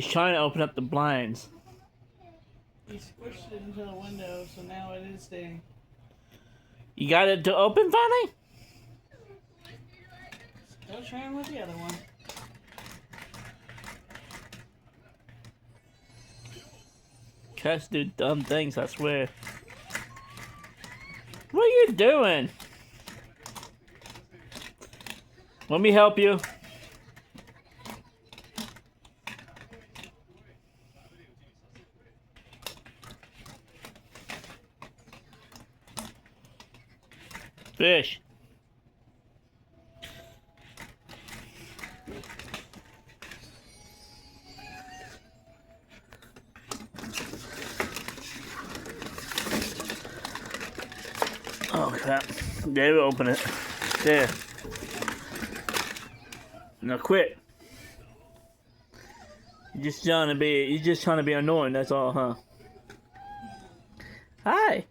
He's trying to open up the blinds. He squished it into the window, so now it is staying. You got it to open finally? Still trying with the other one. Cats do dumb things, I swear. What are you doing? Let me help you. Fysh. Oh crap. There, we open it. There. Now quit. You're just trying to be annoying, that's all, huh? Hi.